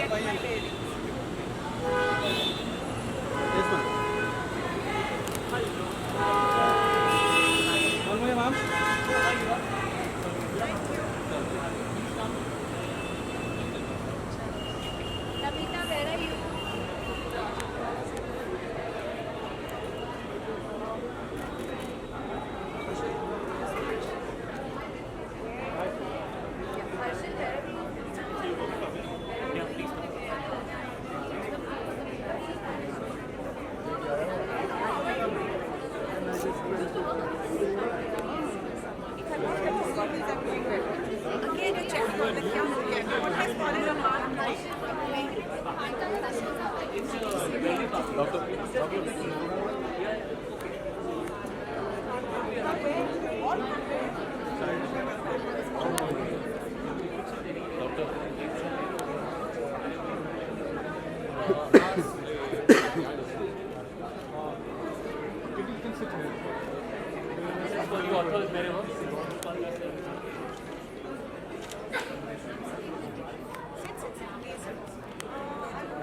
get my bearings. This one. One more, ma'am. Navita, where are you? Harshit, where are you? Again, you check on the camera. What has fallen apart?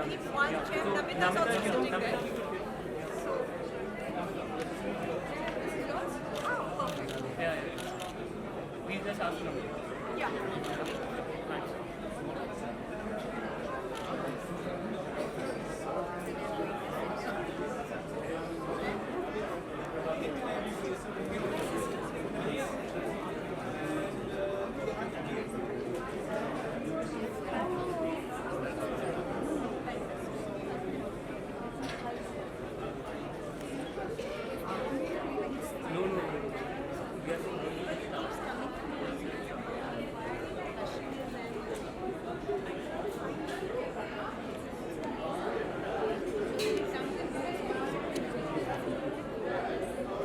Keep one chair. Navita's also sitting there. Oh, perfect. We just asked them. Yeah. No, no. We are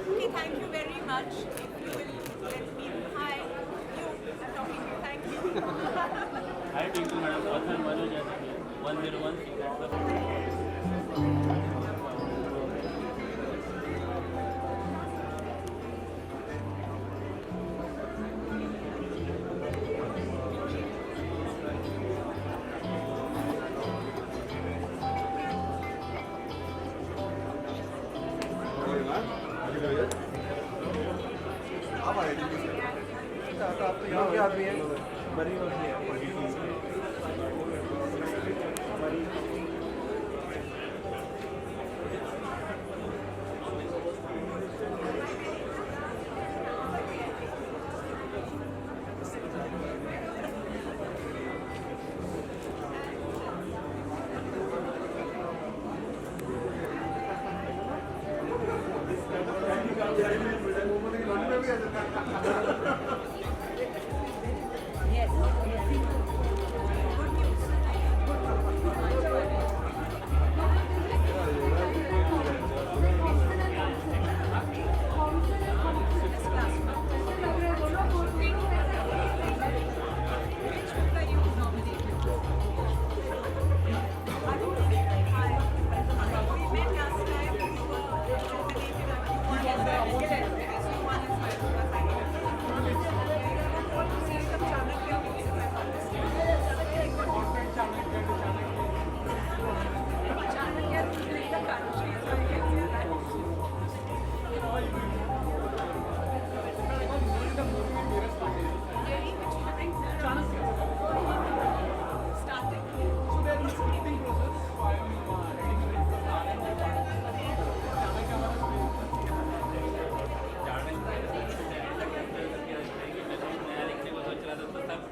Okay, thank you very much. If you will let me. Hi, you. I'm talking to you. Thank you. Hi, Twinkle madam. Author Manoj Jadhav, 101. आप तो यहाँ के आदमी हैं बड़ी होती है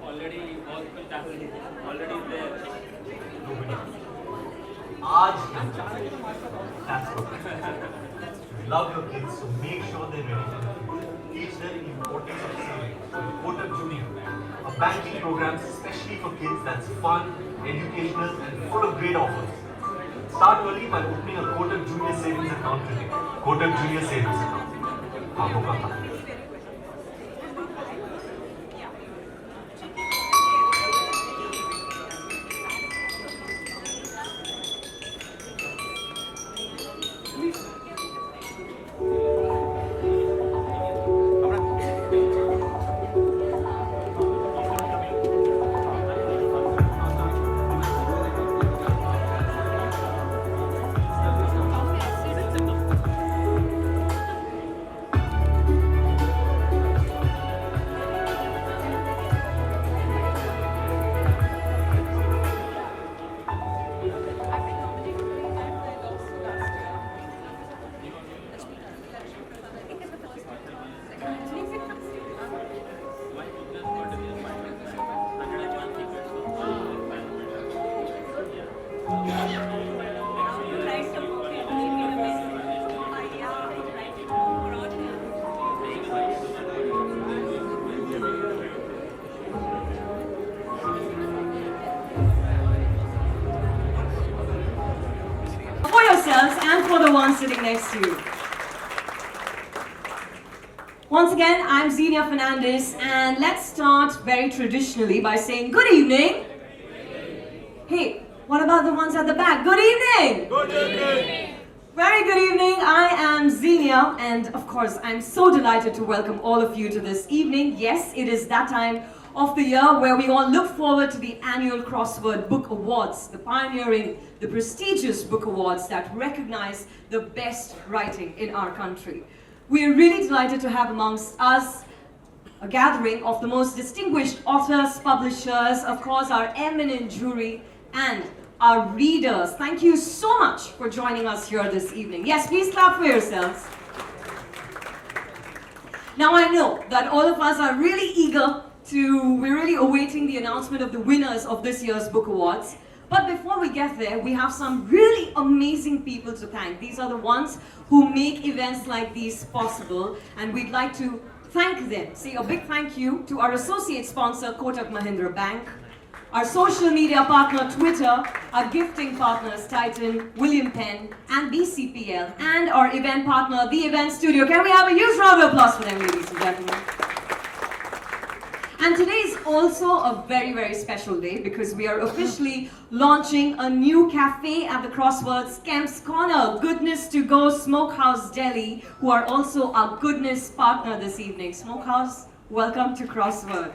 Already there. आज that's perfect. Love your kids, so make sure they're ready. Teach them the importance of saving. Kotak Junior, a banking program especially for kids that's fun, educational, and full of great offers. Start early by opening a Kotak Junior savings account today. Kotak Junior savings account. आपको कहाँ? Write some book and make it a bestseller. Yeah, write it more on For yourselves and for the ones sitting next to you. Once again, I'm Xenia Fernandez, and let's start very traditionally by saying good evening. Hey, what about the ones at the back? Good evening! Good evening! Very good evening, I am Xenia, and of course, I'm so delighted to welcome all of you to this evening. Yes, it is that time of the year where we all look forward to the annual Crossword Book Awards, the pioneering, the prestigious book awards that recognize the best writing in our country. We are really delighted to have amongst us a gathering of the most distinguished authors, publishers, of course our eminent jury, and our readers. Thank you so much for joining us here this evening. Yes, please clap for yourselves. Now I know that all of us are really eager we're really awaiting the announcement of the winners of this year's Book Awards. But before we get there, we have some really amazing people to thank. These are the ones who make events like these possible, and we'd like to thank them. Say a big thank you to our associate sponsor, Kotak Mahindra Bank, our social media partner, Twitter, our gifting partners, Titan, William Penn, and BCPL, and our event partner, The Event Studio. Can we have a huge round of applause for them, ladies and gentlemen? And today is also a very, very special day because we are officially launching a new cafe at the Crosswords, Kemp's Corner, Goodness to Go Smokehouse Delhi, who are also our goodness partner this evening. Smokehouse, welcome to Crossword.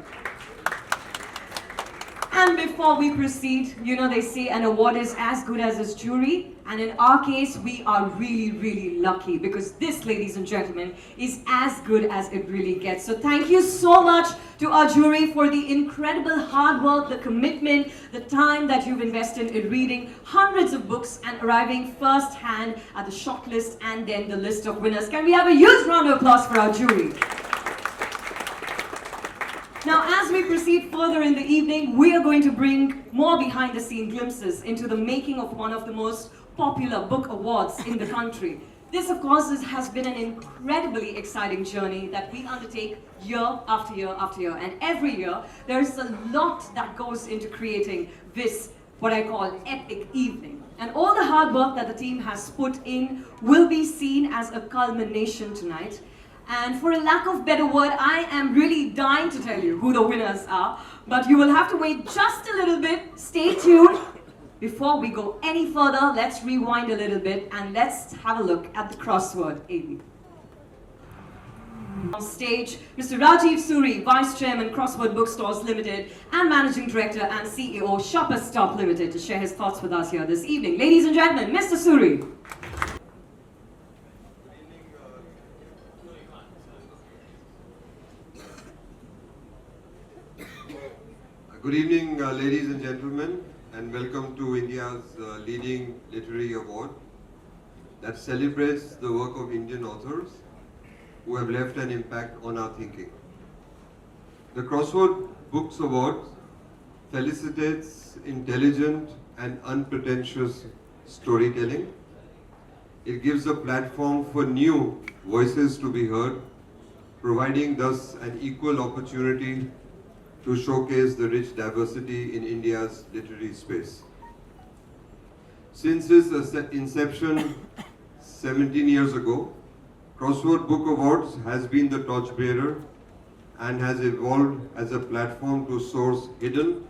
And before we proceed, you know they say an award is as good as its jury. And in our case, we are really, really lucky because this, ladies and gentlemen, is as good as it really gets. So thank you so much to our jury for the incredible hard work, the commitment, the time that you've invested in reading hundreds of books and arriving first-hand at the shortlist and then the list of winners. Can we have a huge round of applause for our jury? Now, as we proceed further in the evening, we are going to bring more behind-the-scene glimpses into the making of one of the most popular book awards in the country. This, of course, has been an incredibly exciting journey that we undertake year after year after year. And every year, there is a lot that goes into creating this, what I call, epic evening. And all the hard work that the team has put in will be seen as a culmination tonight. And for a lack of better word, I am really dying to tell you who the winners are. But you will have to wait just a little bit. Stay tuned. Before we go any further, let's rewind a little bit and let's have a look at the Crossword AV. On stage, Mr. Rajiv Suri, Vice Chairman, Crossword Bookstores Limited, and Managing Director and CEO, Shoppers Stop Limited, to share his thoughts with us here this evening. Ladies and gentlemen, Mr. Suri. Good evening, ladies and gentlemen, and welcome to India's leading literary award that celebrates the work of Indian authors who have left an impact on our thinking. The Crossword Books Award felicitates intelligent and unpretentious storytelling. It gives a platform for new voices to be heard, providing thus an equal opportunity to showcase the rich diversity in India's literary space. Since its inception 17 years ago, Crossword Book Awards has been the torchbearer and has evolved as a platform to source hidden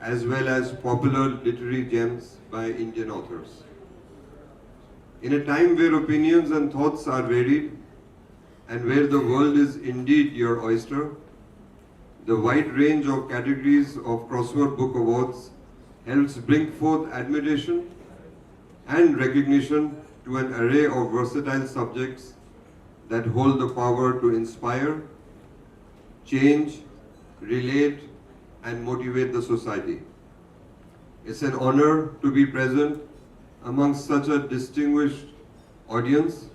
as well as popular literary gems by Indian authors. In a time where opinions and thoughts are varied and where the world is indeed your oyster, the wide range of categories of Crossword Book Awards helps bring forth admiration and recognition to an array of versatile subjects that hold the power to inspire, change, relate, and motivate the society. It's an honor to be present amongst such a distinguished audience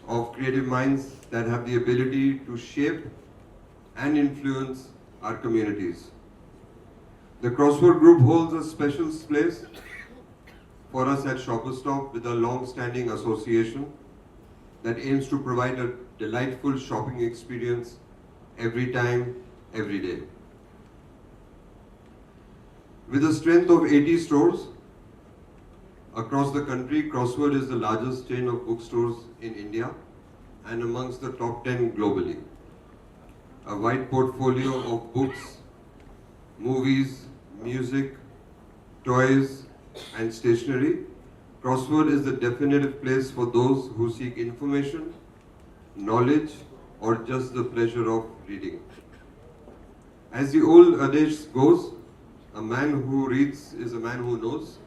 of creative minds that have the ability to shape and influence our communities. The Crossword Group holds a special place for us at Shoppers Stop with a long-standing association that aims to provide a delightful shopping experience every time, every day. With a strength of 80 stores across the country, Crossword is the largest chain of bookstores in India and amongst the top 10 globally. A wide portfolio of books, movies, music, toys, and stationery, Crossword is the definitive place for those who seek information, knowledge, or just the pleasure of reading. As the old adage goes, a man who reads is a man who knows.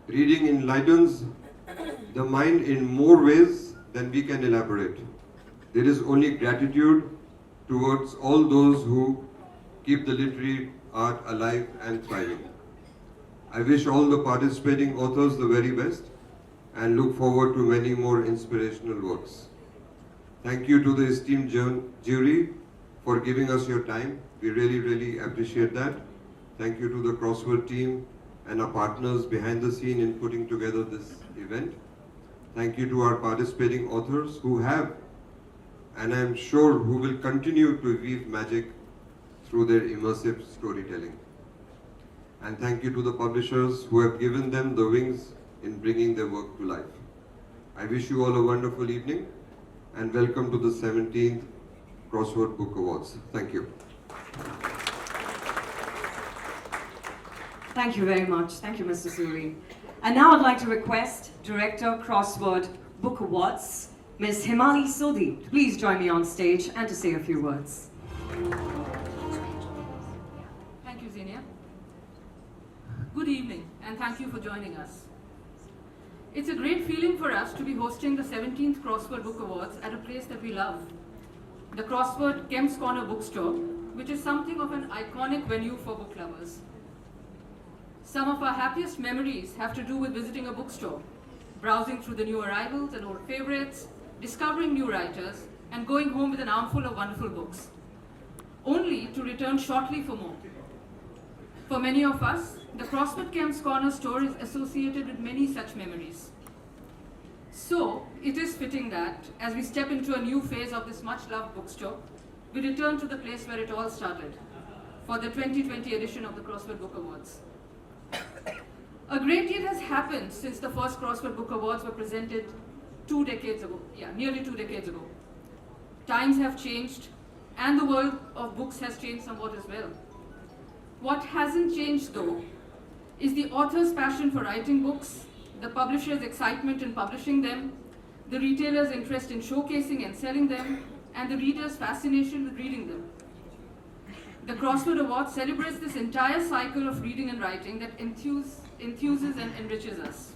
Reading enlightens the mind in more ways than we can elaborate. There is only gratitude towards all those who keep the literary art alive and thriving. I wish all the participating authors the very best and look forward to many more inspirational works. Thank you to the esteemed jury for giving us your time. We really appreciate that. Thank you to the Crossword team and our partners behind the scene in putting together this event. Thank you to our participating authors who have, and I am sure who will continue to weave magic through their immersive storytelling. And thank you to the publishers who have given them the wings in bringing their work to life. I wish you all a wonderful evening and welcome to the 17th Crossword Book Awards. Thank you. Thank you very much. Thank you, Mr. Suri. And now I'd like to request Director Crossword Book Awards, Ms. Himali Sodhi, to please join me on stage and to say a few words. Thank you, Zinnia. Good evening, and thank you for joining us. It's a great feeling for us to be hosting the 17th Crossword Book Awards at a place that we love, the Crossword Kemp's Corner bookstore, which is something of an iconic venue for book lovers. Some of our happiest memories have to do with visiting a bookstore, browsing through the new arrivals and old favorites, discovering new writers, and going home with an armful of wonderful books, only to return shortly for more. For many of us, the Crossword Kemp's Corner store is associated with many such memories. So, it is fitting that, as we step into a new phase of this much-loved bookstore, we return to the place where it all started, for the 2020 edition of the Crossword Book Awards. A great deal has happened since the first Crossword Book Awards were presented 2 decades ago. Nearly 2 decades ago. Times have changed, and the world of books has changed somewhat as well. What hasn't changed, though, is the author's passion for writing books, the publisher's excitement in publishing them, the retailer's interest in showcasing and selling them, and the reader's fascination with reading them. The Crossword Awards celebrates this entire cycle of reading and writing that enthuses and enriches us.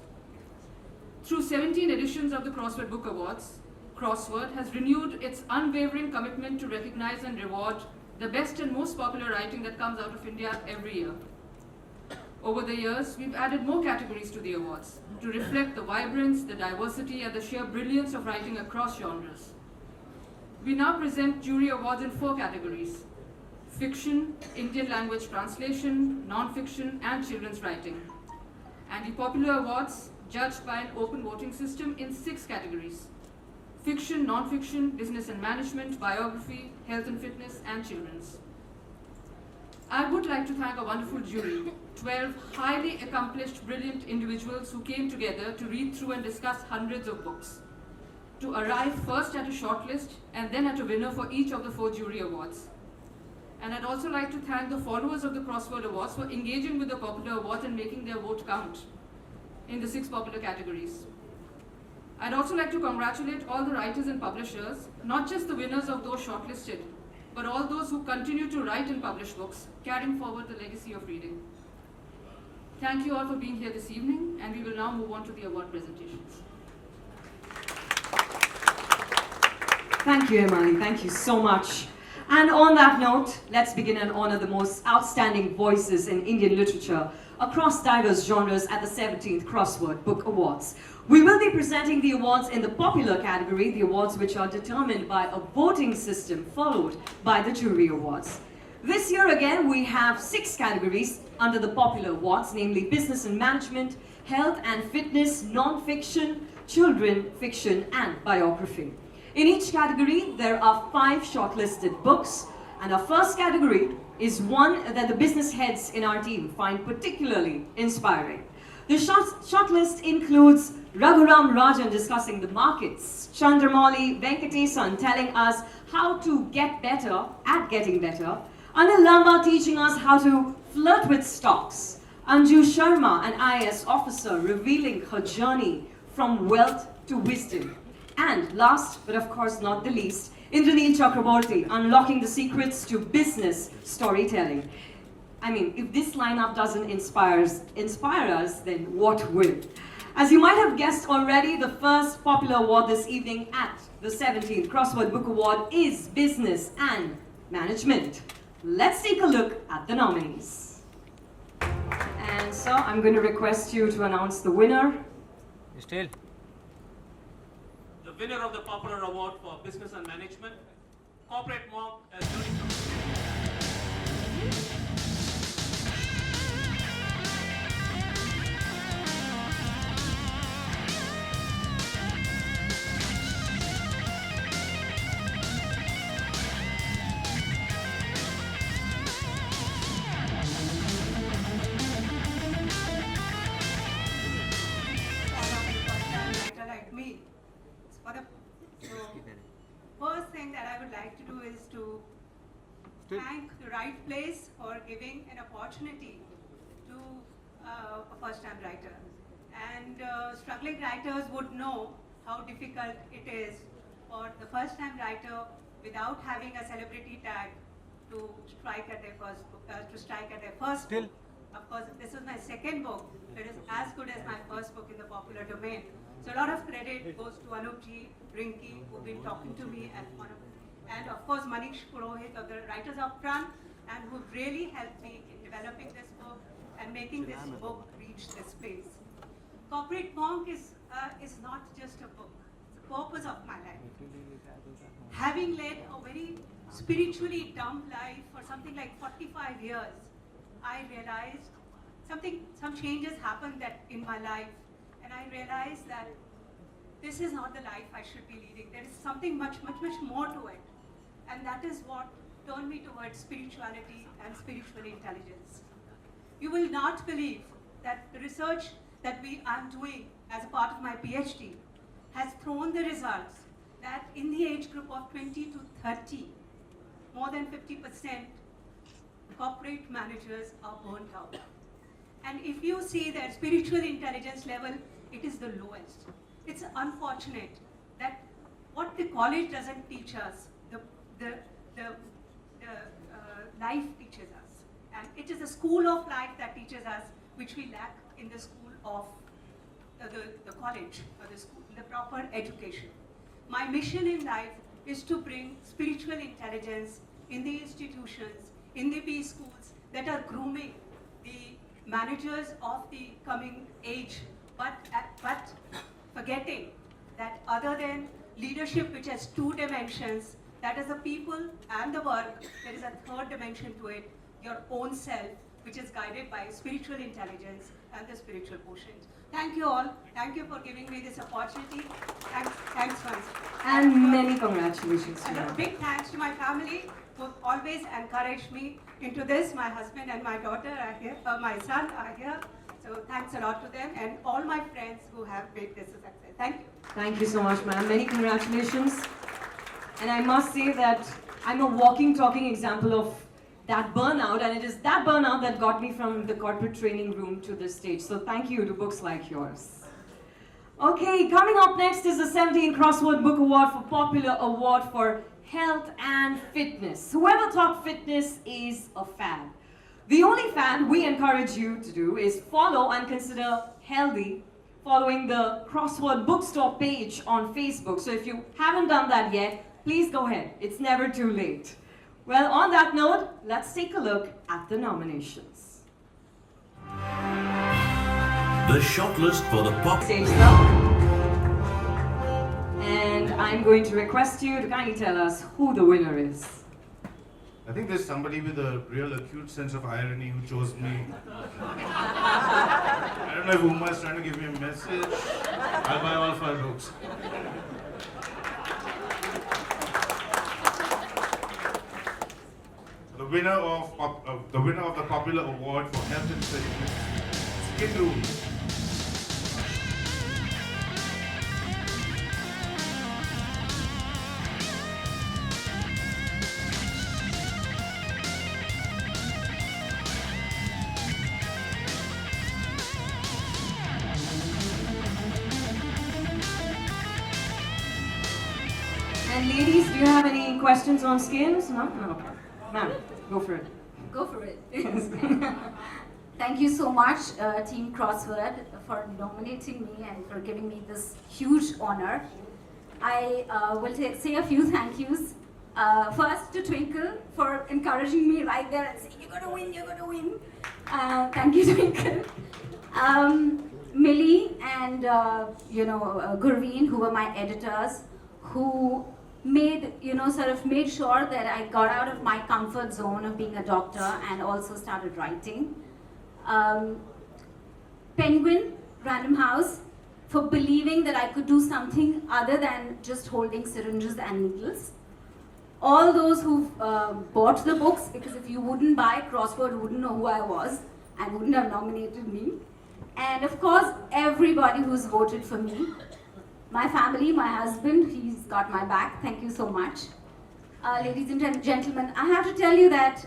Through 17 editions of the Crossword Book Awards, Crossword has renewed its unwavering commitment to recognize and reward the best and most popular writing that comes out of India every year. Over the years, we've added more categories to the awards to reflect the vibrance, the diversity, and the sheer brilliance of writing across genres. We now present jury awards in 4 categories: fiction, Indian language translation, non-fiction, and children's writing. And the popular awards judged by an open voting system in 6 categories: fiction, non-fiction, business and management, biography, health and fitness, and children's. I would like to thank a wonderful jury, 12 highly accomplished, brilliant individuals who came together to read through and discuss hundreds of books, to arrive first at a shortlist and then at a winner for each of the 4 jury awards. And I'd also like to thank the followers of the Crossword Awards for engaging with the popular awards and making their vote count in the 6 popular categories. I'd also like to congratulate all the writers and publishers, not just the winners of those shortlisted, but all those who continue to write and publish books, carrying forward the legacy of reading. Thank you all for being here this evening, and we will now move on to the award presentations. Thank you, Himali. Thank you so much. And on that note, let's begin and honor the most outstanding voices in Indian literature across diverse genres at the 17th Crossword Book Awards. We will be presenting the awards in the popular category, the awards which are determined by a voting system followed by the jury awards. This year again, we have 6 categories under the popular awards, namely Business and Management, Health and Fitness, Non-Fiction, Children, Fiction and Biography. In each category, there are 5 shortlisted books, and our first category is one that the business heads in our team find particularly inspiring. The shortlist includes Raghuram Rajan discussing the markets, Chandramouli Venkatesan telling us how to get better at getting better, Anil Lamba teaching us how to flirt with stocks, Anju Sharma, an IAS officer, revealing her journey from wealth to wisdom, and last but of course not the least, Indraneel Chakraborty unlocking the secrets to business storytelling. I mean, if this lineup doesn't inspire us, then what will? As you might have guessed already, the first popular award this evening at the 17th Crossword Book Award is Business and Management. Let's take a look at the nominees. And so I'm going to request you to announce the winner. Still. The winner of the popular award for Business and Management, Corporate Monk as jury. Like me. So, first thing that I would like to do is to thank the right place for giving an opportunity to a first-time writer. And struggling writers would know how difficult it is for the first-time writer without having a celebrity tag to strike at their first book. Of course, this is my second book. It is as good as my first book in the popular domain. So a lot of credit goes to Anupji, Rinki, who've been talking to me, and of course Manish Purohit of the Writers Up Front, and who really helped me in developing this book and making this book reach this place. Corporate Monk is not just a book, it's the purpose of my life. Having led a very spiritually dumb life for something like 45 years, I realized some changes happened in my life, and I realized that this is not the life I should be leading. There is something much more to it, and that is what turned me towards spirituality and spiritual intelligence. You will not believe that the research that I'm doing as a part of my PhD has thrown the results that in the age group of 20 to 30, more than 50% corporate managers are burnt out. And if you see their spiritual intelligence level, it is the lowest. It's unfortunate that what the college doesn't teach us, life teaches us. And it is the school of life that teaches us, which we lack in the school of the college or the school, the proper education. My mission in life is to bring spiritual intelligence in the institutions, in the B schools that are grooming the managers of the coming age, but forgetting that other than leadership, which has 2 dimensions, that is the people and the work, there is a 3rd dimension to it, your own self, which is guided by spiritual intelligence and the spiritual quotient. Thank you all. Thank you for giving me this opportunity. Thanks once. And many congratulations to And you. a big thanks to my family who always encouraged me into this. My husband and my daughter are here, my son are here. So thanks a lot to them and all my friends who have made this a success. Thank you. Thank you so much, ma'am. Many congratulations. And I must say that I'm a walking, talking example of that burnout, and it is that burnout that got me from the corporate training room to this stage. So thank you to books like yours. Okay, coming up next is the 17th Crossword Book Award for Popular Award for Health and Fitness. Whoever thought fitness is a fad? The only fad we encourage you to do is follow and consider healthy, following the Crossword Bookstore page on Facebook. So if you haven't done that yet, please go ahead. It's never too late. Well, on that note, let's take a look at the nominations. The shortlist for the pop Stage left. And I'm going to request you to kindly tell us who the winner is. I think there's somebody with a real acute sense of irony who chose me. I don't know if Uma is trying to give me a message. I'll buy all 5 books. The winner of the popular award for health and safety, Skin Rules. And ladies, do you have any questions on skins? No? No. Okay. Ma'am, go for it. Go for it. Thank you so much, Team Crossword, for nominating me and for giving me this huge honor. I will say a few thank yous. First to Twinkle for encouraging me right there and saying, you're gonna win, you're gonna win. Thank you, Twinkle. Millie and Gurveen, who were my editors, who made sure that I got out of my comfort zone of being a doctor and also started writing. Penguin Random House for believing that I could do something other than just holding syringes and needles. All those who bought the books, because if you wouldn't buy, Crossword wouldn't know who I was and wouldn't have nominated me. And of course, everybody who's voted for me. My family, my husband, he's got my back. Thank you so much. Ladies and gentlemen, I have to tell you that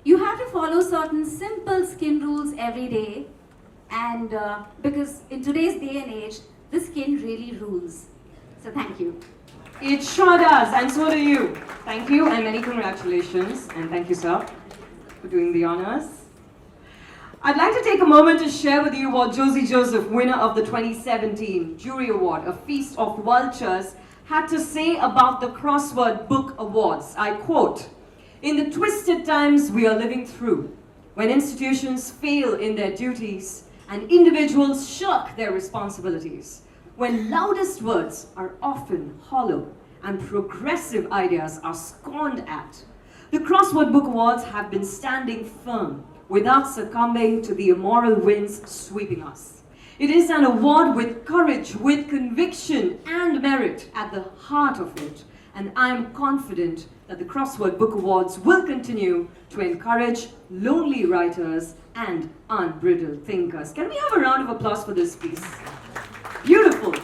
you have to follow certain simple skin rules every day. And because in today's day and age, the skin really rules. So thank you. It sure does, and so do you. Thank you, and many congratulations. And thank you, sir, for doing the honors. I'd like to take a moment to share with you what Josie Joseph, winner of the 2017 Jury Award, A Feast of Vultures, had to say about the Crossword Book Awards. I quote, "In the twisted times we are living through, when institutions fail in their duties and individuals shirk their responsibilities, when loudest words are often hollow and progressive ideas are scorned at, the Crossword Book Awards have been standing firm without succumbing to the immoral winds sweeping us. It is an award with courage, with conviction and merit at the heart of it, and I am confident that the Crossword Book Awards will continue to encourage lonely writers and unbridled thinkers." Can we have a round of applause for this piece? Beautiful.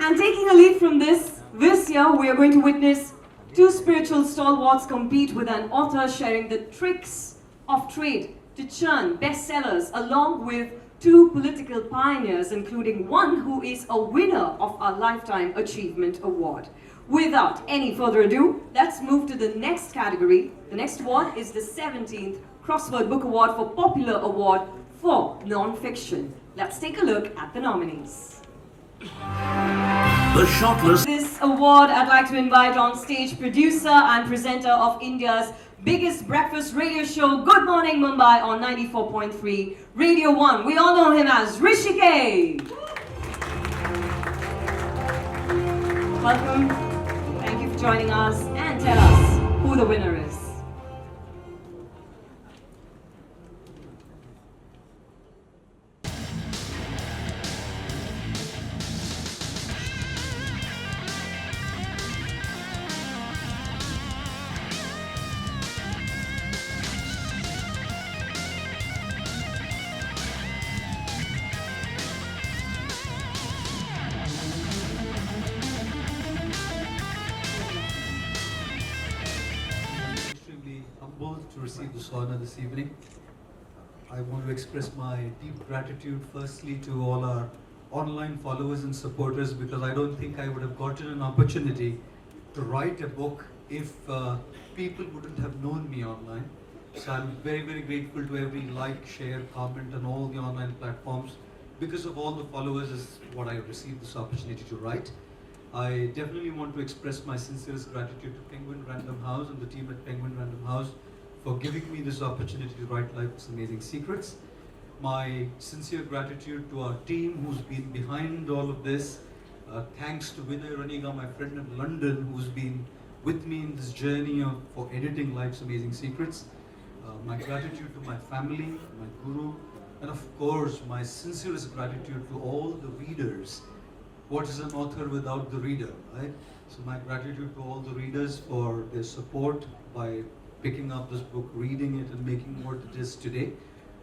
And taking a lead from this year we are going to witness 2 spiritual stalwarts compete with an author sharing the tricks of trade to churn bestsellers, along with 2 political pioneers, including one who is a winner of our Lifetime Achievement Award. Without any further ado, let's move to the next category. The next award is the 17th Crossword Book Award for Popular Award for Non-Fiction. Let's take a look at the nominees. The shortlist. This award, I'd like to invite on stage producer and presenter of India's biggest breakfast radio show, Good Morning Mumbai on 94.3 Radio 1. We all know him as Rishi K. Welcome. Thank you for joining us, and tell us who the winner is. To receive this honor this evening. I want to express my deep gratitude firstly to all our online followers and supporters, because I don't think I would have gotten an opportunity to write a book if people wouldn't have known me online. So I'm very, very grateful to every like, share, comment on all the online platforms. Because of all the followers is what I received this opportunity to write. I definitely want to express my sincerest gratitude to Penguin Random House and the team at Penguin Random House for giving me this opportunity to write Life's Amazing Secrets. My sincere gratitude to our team who's been behind all of this. Thanks to Vinay Raniga, my friend in London, who's been with me in this journey for editing Life's Amazing Secrets. My gratitude to my family, my guru, and of course my sincerest gratitude to all the readers. What is an author without the reader, right? So my gratitude to all the readers for their support by picking up this book, reading it, and making what it is today.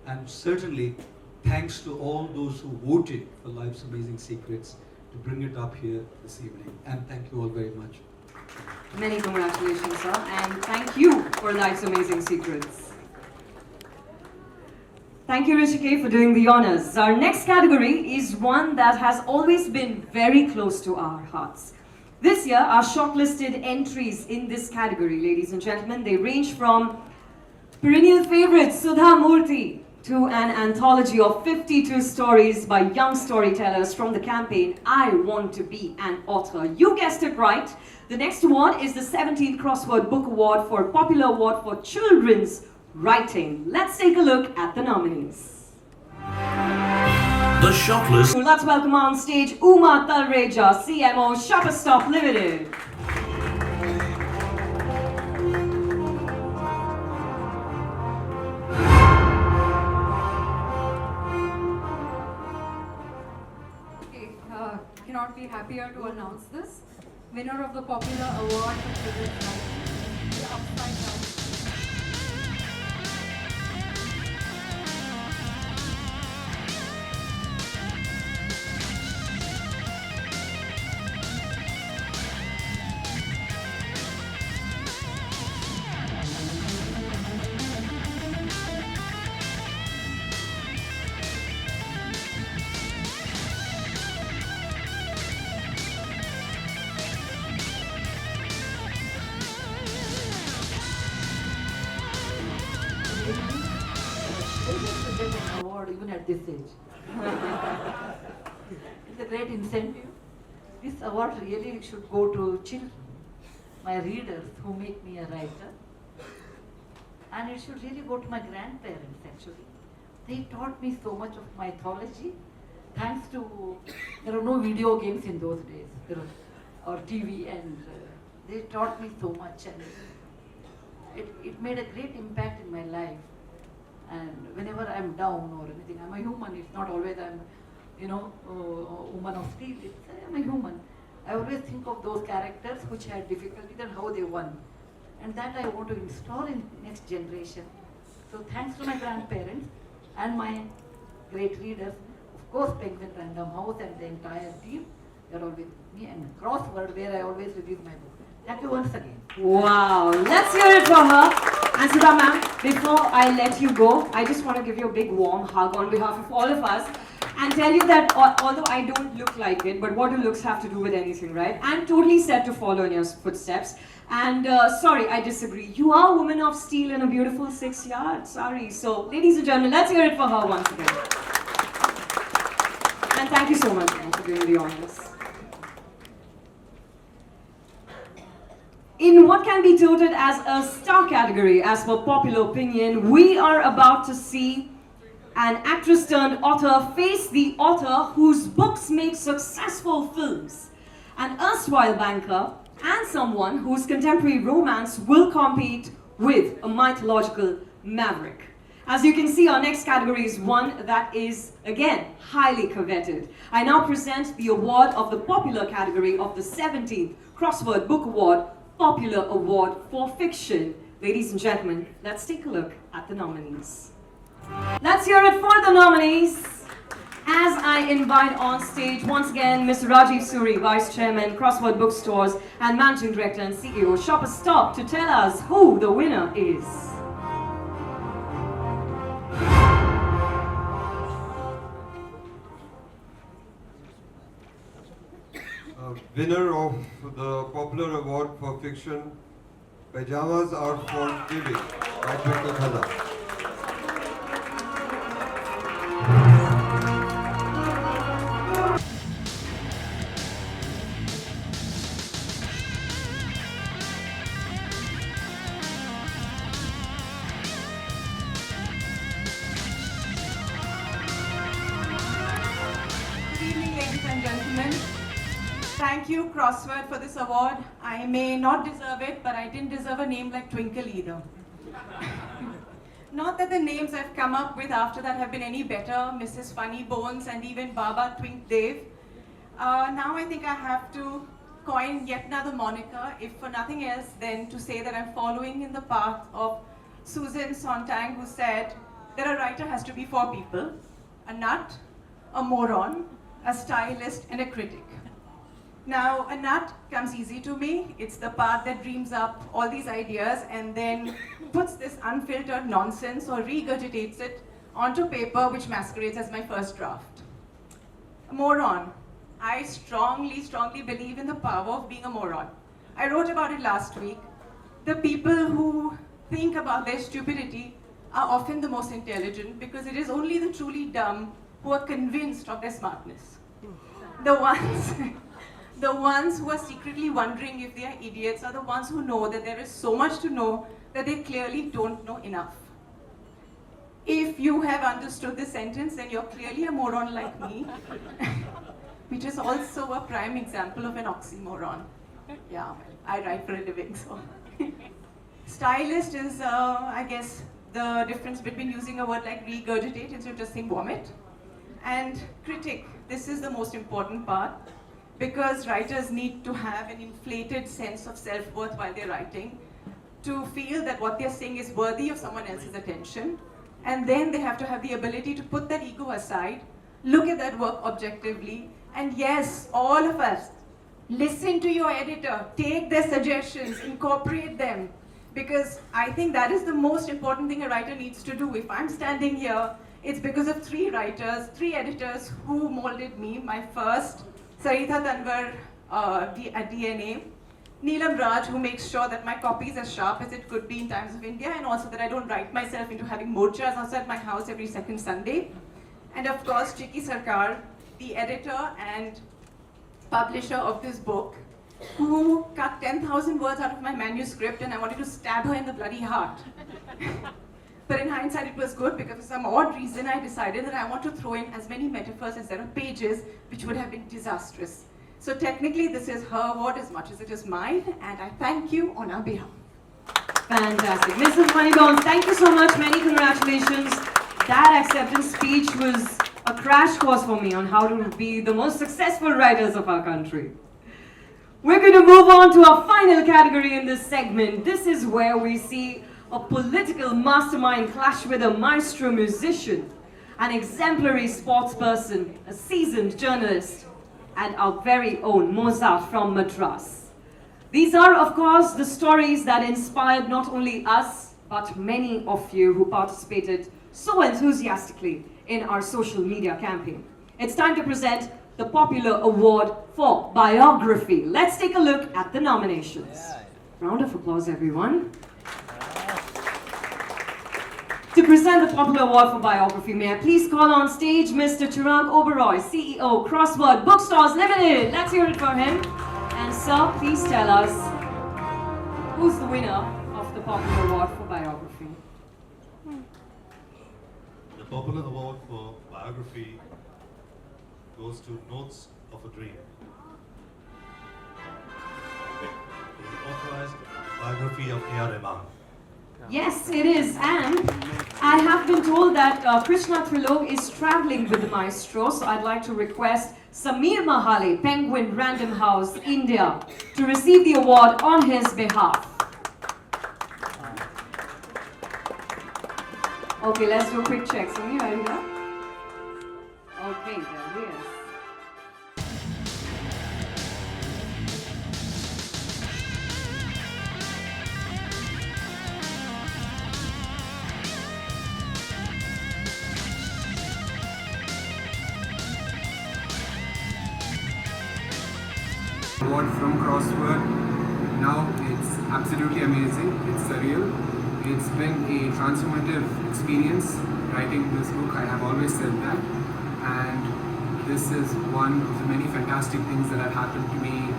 And certainly, thanks to all those who voted for Life's Amazing Secrets to bring it up here this evening. And thank you all very much. Many congratulations, sir, and thank you for Life's Amazing Secrets. Thank you, Rishikesh, for doing the honors. Our next category is one that has always been very close to our hearts. This year, our shortlisted entries in this category, ladies and gentlemen, they range from perennial favorite Sudha Murthy to an anthology of 52 stories by young storytellers from the campaign I Want to Be an Author. You guessed it right. The next award is the 17th Crossword Book Award for Popular Award for Children's Writing. Let's take a look at the nominees. The shortlist. Let's welcome on stage Uma Talreja, CMO Shopper Stop Limited. Cannot be happier to announce this. Winner of the Popular Award for Children's Writing, The Upside Down. Award even at this age. It's a great incentive. This award really should go to children, my readers who make me a writer. And it should really go to my grandparents actually. They taught me so much of mythology. Thanks to, there are no video games in those days, or TV, and they taught me so much, and it made a great impact in my life. And whenever I'm down or anything, I'm a human. It's not always I'm, a woman of steel. I'm a human. I always think of those characters which had difficulties and how they won. And that I want to install in next generation. So thanks to my grandparents and my great readers, of course Penguin Random House and the entire team, they're always with me, and Crossword, where I always review my book. Thank you once again. Wow, let's hear it from her. And Sudha ma'am, before I let you go, I just want to give you a big warm hug on behalf of all of us and tell you that although I don't look like it, but what do looks have to do with anything, right? I'm totally set to follow in your footsteps. And sorry, I disagree. You are a woman of steel in a beautiful 6-yard sari. So, ladies and gentlemen, let's hear it for her once again. And thank you so much for doing the honors. In what can be touted as a star category, as per popular opinion, we are about to see an actress turned author face the author whose books make successful films, an erstwhile banker, and someone whose contemporary romance will compete with a mythological maverick. As you can see, our next category is one that is, again, highly coveted. I now present the award of the popular category of the 17th Crossword Book Award, Popular Award for Fiction. Ladies and gentlemen, let's take a look at the nominees. Let's hear it for the nominees. As I invite on stage once again Mr. Rajiv Suri, Vice Chairman, Crossword Bookstores and Managing Director and CEO, Shopper Stop, to tell us who the winner is. Winner of the Popular Award for Fiction, Pajamas Are for Giving, by Twinkle Khala. Good evening, ladies and gentlemen. Thank you, Crossword, for this award. I may not deserve it, but I didn't deserve a name like Twinkle either. Not that the names I've come up with after that have been any better, Mrs. Funny Bones and even Baba Twink Dave. Now I think I have to coin yet another moniker, if for nothing else than to say that I'm following in the path of Susan Sontag, who said that a writer has to be four people: a nut, a moron, a stylist, and a critic. Now, a nut comes easy to me. It's the part that dreams up all these ideas and then puts this unfiltered nonsense or regurgitates it onto paper, which masquerades as my first draft. A moron. I strongly believe in the power of being a moron. I wrote about it last week. The people who think about their stupidity are often the most intelligent, because it is only the truly dumb who are convinced of their smartness. The ones who are secretly wondering if they are idiots are the ones who know that there is so much to know that they clearly don't know enough. If you have understood this sentence, then you're clearly a moron like me, which is also a prime example of an oxymoron. Yeah, I write for a living, so. Stylist is, I guess, the difference between using a word like regurgitate instead of just saying vomit. And critic, this is the most important part, because writers need to have an inflated sense of self-worth while they're writing, to feel that what they're saying is worthy of someone else's attention. And then they have to have the ability to put that ego aside, look at that work objectively, and yes, all of us, listen to your editor, take their suggestions, incorporate them, because I think that is the most important thing a writer needs to do. If I'm standing here, it's because of three editors who molded me. My first, Sarita Tanwar at DNA, Neelam Raj, who makes sure that my copy is as sharp as it could be in Times of India, and also that I don't write myself into having morchas outside my house every second Sunday. And of course, Chiki Sarkar, the editor and publisher of this book, who cut 10,000 words out of my manuscript, and I wanted to stab her in the bloody heart. But in hindsight, it was good, because for some odd reason, I decided that I want to throw in as many metaphors instead of pages, which would have been disastrous. So technically, this is her award as much as it is mine, and I thank you on our behalf. Fantastic. Mrs. Funnybones, thank you so much. Many congratulations. That acceptance speech was a crash course for me on how to be the most successful writers of our country. We're going to move on to our final category in this segment. This is where we see a political mastermind clash with a maestro musician, an exemplary sportsperson, a seasoned journalist, and our very own Mozart from Madras. These are, of course, the stories that inspired not only us, but many of you who participated so enthusiastically in our social media campaign. It's time to present the popular award for biography. Let's take a look at the nominations. Round of applause, everyone. To present the popular award for biography, may I please call on stage Mr. Chirag Oberoi, CEO, Crossword Bookstores Limited. Let's hear it for him. And sir, please tell us who's the winner of the popular award for biography. The popular award for biography goes to Notes of a Dream. The authorized biography of A.R. Rahman. Yes, it is, and I have been told that Krishna Trilok is traveling with the maestro, so I'd like to request Samir Mahale, Penguin Random House, India, to receive the award on his behalf. Okay, let's do a quick check. Samir, are you there? Okay, there he is. Award from Crossword. Now it's absolutely amazing. It's surreal. It's been a transformative experience writing this book. I have always said that, and this is one of the many fantastic things that have happened to me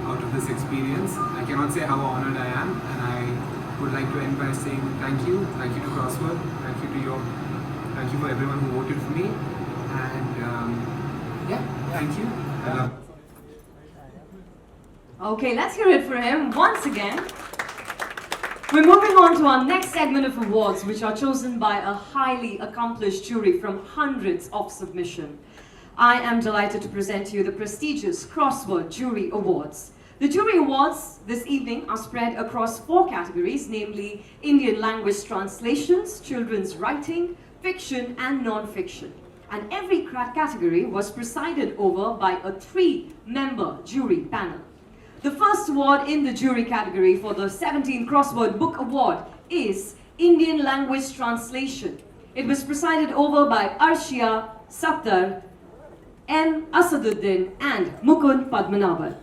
out of this experience. I cannot say how honored I am, and I would like to end by saying thank you to Crossword, thank you for everyone who voted for me, and yeah, thank you. I love it. Okay, let's hear it for him once again. We're moving on to our next segment of awards, which are chosen by a highly accomplished jury from hundreds of submissions. I am delighted to present to you the prestigious Crossword Jury Awards. The jury awards this evening are spread across 4 categories, namely Indian language translations, children's writing, fiction and non-fiction. And every category was presided over by a 3-member jury panel. The first award in the jury category for the 17th Crossword Book Award is Indian Language Translation. It was presided over by Arshia Sattar, M. Asaduddin and Mukund Padmanabhan.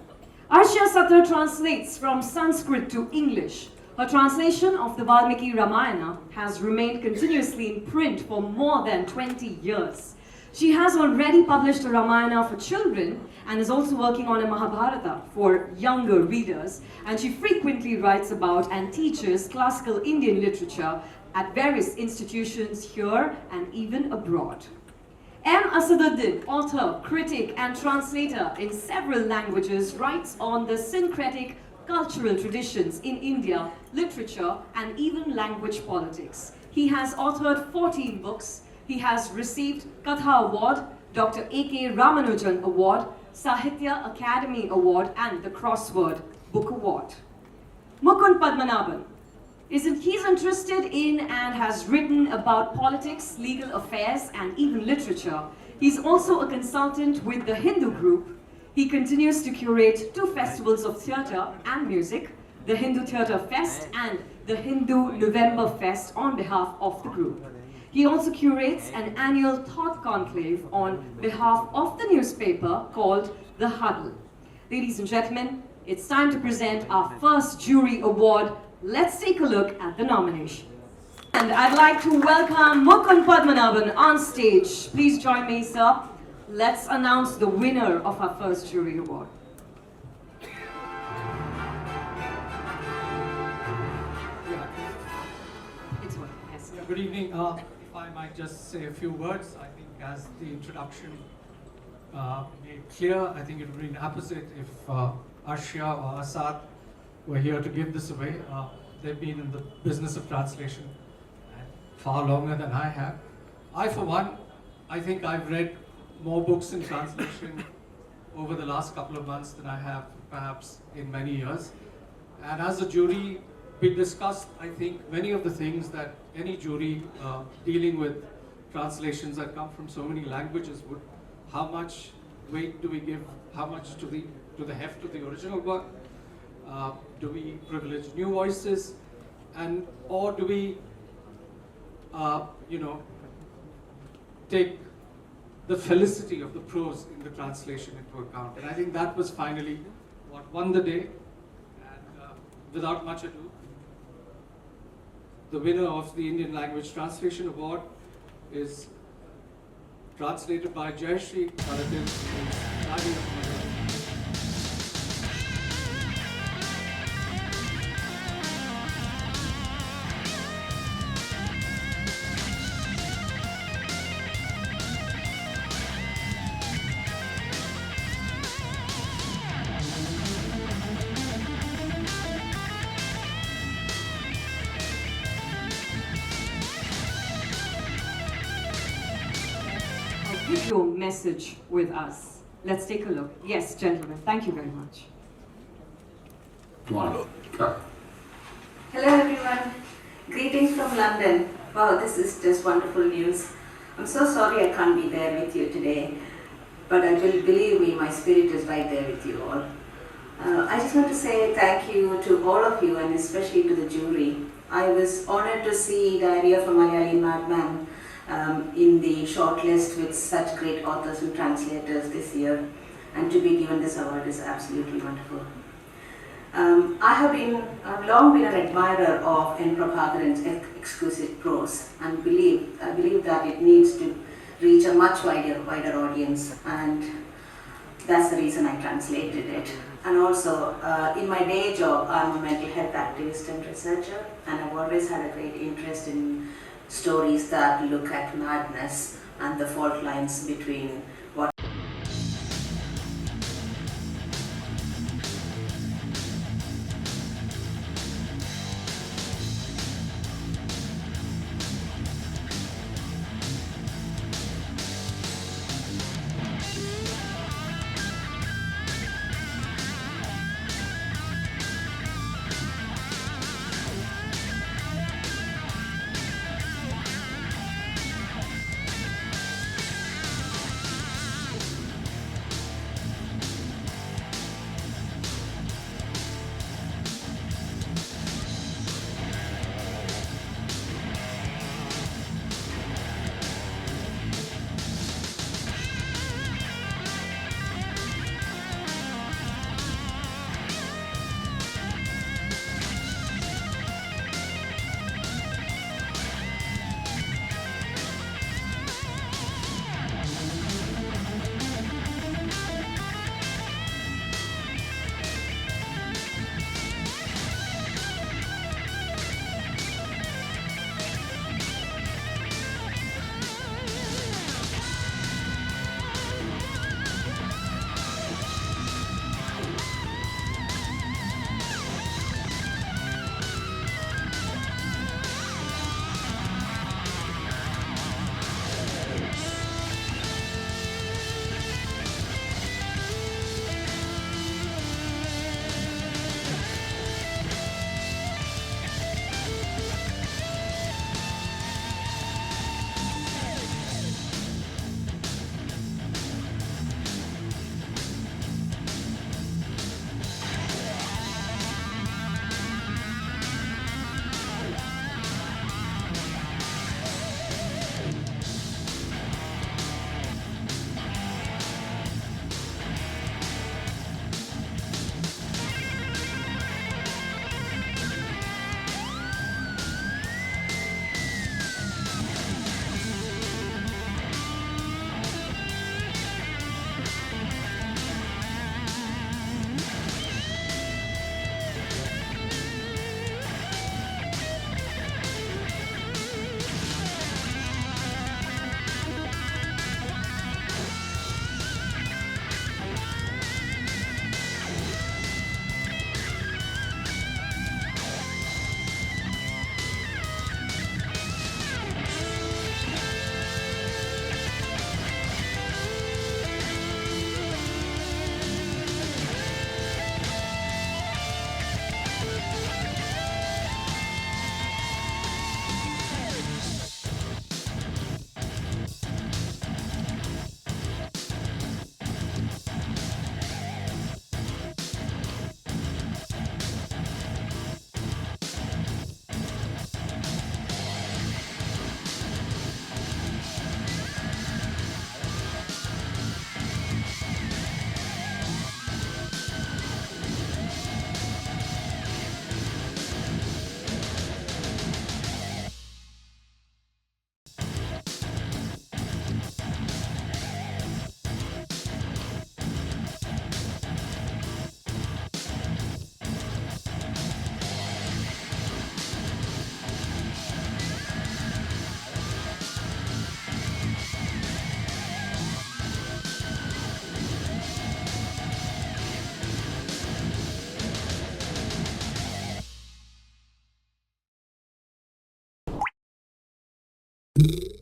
Arshia Sattar translates from Sanskrit to English. Her translation of the Valmiki Ramayana has remained continuously in print for more than 20 years. She has already published a Ramayana for children and is also working on a Mahabharata for younger readers, and she frequently writes about and teaches classical Indian literature at various institutions here and even abroad. M. Asaduddin, author, critic and translator in several languages, writes on the syncretic cultural traditions in India, literature and even language politics. He has authored 14 books. He has received Katha Award, Dr. A.K. Ramanujan Award, Sahitya Academy Award and the Crossword Book Award. Mukund Padmanabhan. He's interested in and has written about politics, legal affairs and even literature. He's also a consultant with the Hindu group. He continues to curate 2 festivals of theatre and music, the Hindu Theatre Fest and the Hindu November Fest on behalf of the group. He also curates an annual thought conclave on behalf of the newspaper called The Huddle. Ladies and gentlemen, it's time to present our first jury award. Let's take a look at the nomination. And I'd like to welcome Mukund Padmanabhan on stage. Please join me, sir. Let's announce the winner of our first jury award. It's working, yes. Yeah, good evening. If I might just say a few words, I think as the introduction made clear, I think it would be an opposite if Arshia or Asad were here to give this away. They've been in the business of translation far longer than I have. I, for one, I think I've read more books in translation over the last couple of months than I have perhaps in many years. And as a jury, we discussed, I think, many of the things that any jury dealing with translations that come from so many languages would. How much weight do we give? How much to the heft of the original work? Do we privilege new voices? And or do we, take the felicity of the prose in the translation into account? And I think that was finally what won the day. And without much ado, the winner of the Indian Language Translation Award is translated by Jayashree Karatil. Your message with us. Let's take a look. Yes, gentlemen, thank you very much. Hello everyone, greetings from London. Wow, this is just wonderful news. I'm so sorry I can't be there with you today, but I will, believe me, my spirit is right there with you all. I just want to say thank you to all of you and especially to the jury. I was honored to see Diary of a Malayali Madman in the shortlist with such great authors and translators this year, and to be given this award is absolutely wonderful. I've long been an admirer of N. Prabhakaran's exquisite prose, and I believe that it needs to reach a much wider audience, and that's the reason I translated it. And also, in my day job, I'm a mental health activist and researcher, and I've always had a great interest in stories that look at madness and the fault lines between what Shotlist.